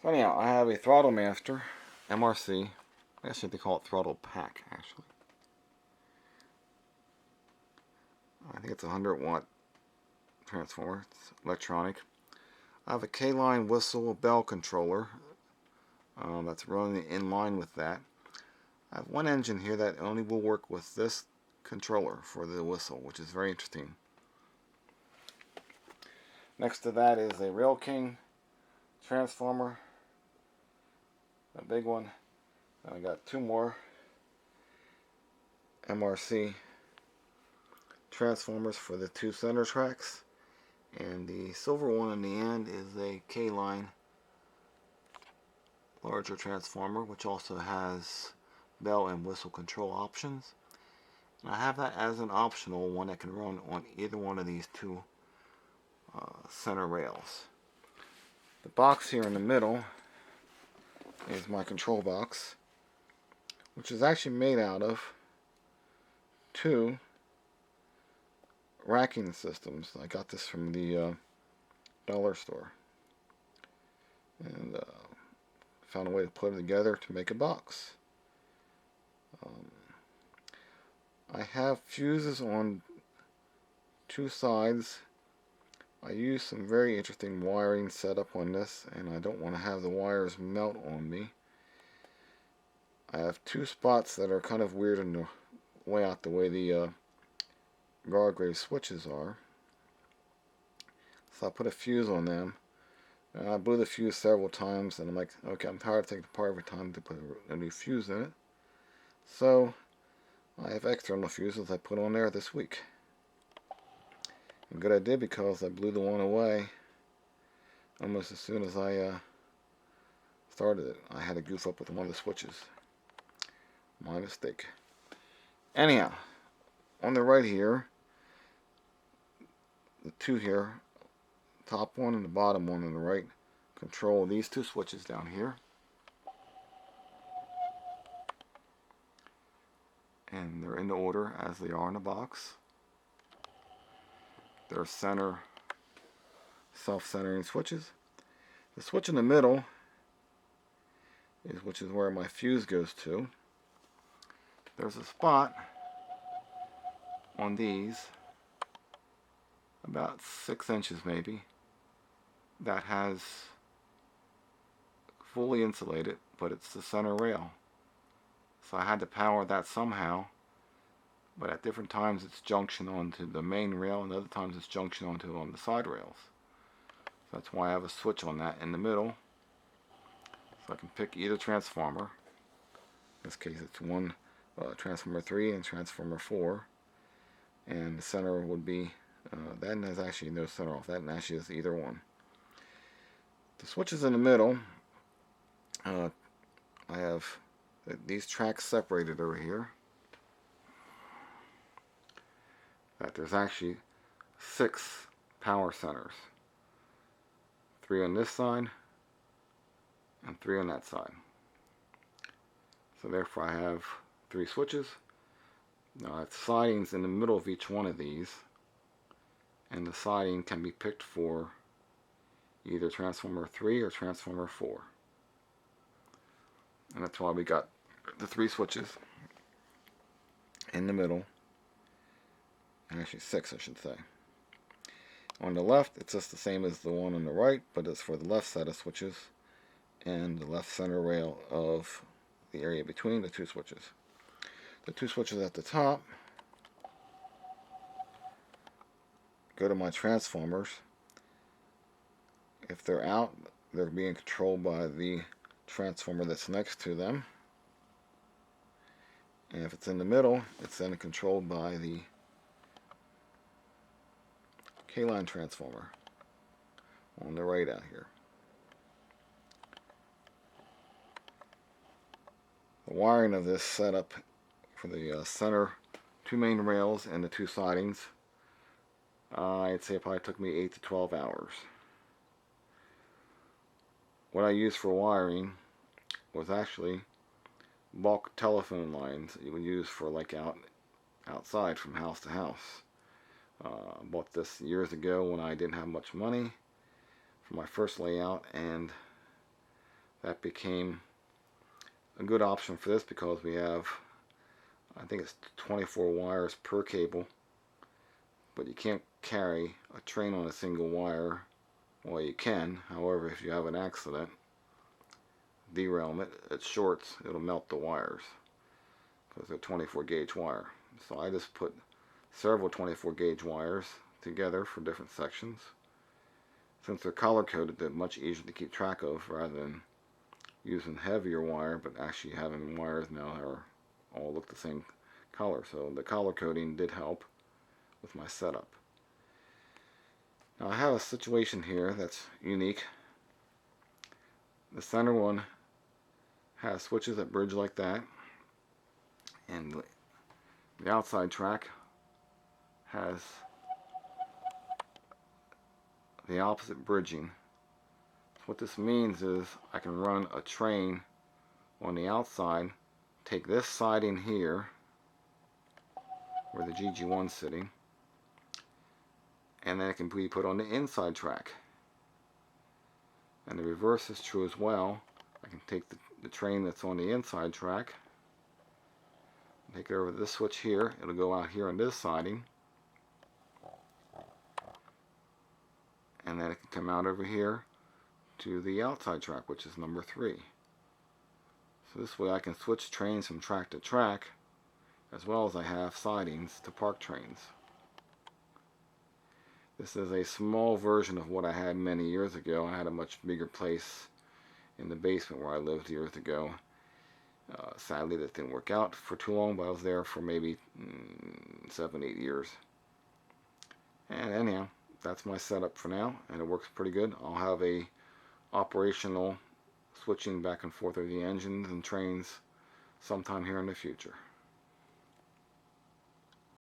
So anyhow, I have a Throttle Master MRC. I guess they call it Throttle Pack, actually. I think it's a 100-watt transformer. It's electronic. I have a Kline whistle bell controller that's running in line with that. I have one engine here that only will work with this controller for the whistle, which is very interesting. Next to that is a Rail King transformer, a big one. And I got two more MRC transformers for the two center tracks, and the silver one in the end is a Kline larger transformer, which also has bell and whistle control options. And I have that as an optional one that can run on either one of these two center rails. The box here in the middle is my control box, which is actually made out of two racking systems. I got this from the dollar store, and found a way to put it together to make a box. I have fuses on two sides. I use some very interesting wiring setup on this, and I don't want to have the wires melt on me. I have two spots that are kind of weird in the way out the way the Gargrave switches are. So I put a fuse on them, and I blew the fuse several times, and I'm like, okay, I'm tired of taking it apart every time to put a new fuse in it. So I have external fuses I put on there this week. And good I did, because I blew the one away almost as soon as I started it. I had to goof up with one of the switches. My mistake. Anyhow, on the right here, the two here, top one and the bottom one on the right, control these two switches down here. And they're in the order as they are in the box. They're center, self-centering switches. The switch in the middle which is where my fuse goes to. There's a spot on these, about 6 inches maybe, that has fully insulated, but it's the center rail. So I had to power that somehow, but at different times it's junction onto the main rail, and other times it's junction onto on the side rails. So that's why I have a switch on that in the middle, so I can pick either transformer. In this case it's one transformer 3 and transformer 4, and the center would be that has actually no center off. That actually is either one. The switches in the middle, I have these tracks separated over here. That there's actually 6 power centers, 3 on this side and 3 on that side. So therefore I have 3 switches. Now I have sidings in the middle of each one of these, and the siding can be picked for either transformer 3 or transformer 4. And that's why we got the 3 switches in the middle. Actually 6, I should say. On the left it's just the same as the one on the right, but it's for the left set of switches and the left center rail of the area between the 2 switches. The 2 switches at the top go to my transformers. If they're out, they're being controlled by the transformer that's next to them. And if it's in the middle, it's then controlled by the Kline transformer on the right out here. The wiring of this setup for the center 2 main rails and the 2 sidings, I'd say it probably took me 8 to 12 hours. What I used for wiring was actually bulk telephone lines that you would use for like outside from house to house. I bought this years ago when I didn't have much money for my first layout, and that became a good option for this because we have, I think it's 24 wires per cable, but you can't carry a train on a single wire. Well, you can, however, if you have an accident, derailment, it shorts, it'll melt the wires because they're 24 gauge wire. So I just put several 24 gauge wires together for different sections. Since they're color coded, they're much easier to keep track of rather than using heavier wire, but actually having wires now that are all look the same color. So the color coding did help with my setup. Now I have a situation here that's unique. The center one has switches that bridge like that, and the outside track has the opposite bridging. What this means is I can run a train on the outside, take this siding here where the GG1's sitting, and then it can be put on the inside track. And the reverse is true as well. I can take the train that's on the inside track, take it over to this switch here, it'll go out here on this siding, and then it can come out over here to the outside track, which is number 3. So this way I can switch trains from track to track, as well as I have sidings to park trains. This is a small version of what I had many years ago. I had a much bigger place in the basement where I lived years ago. Sadly, that didn't work out for too long, but I was there for maybe 7-8 years. And anyhow, that's my setup for now, and it works pretty good. I'll have a operational switching back and forth of the engines and trains sometime here in the future.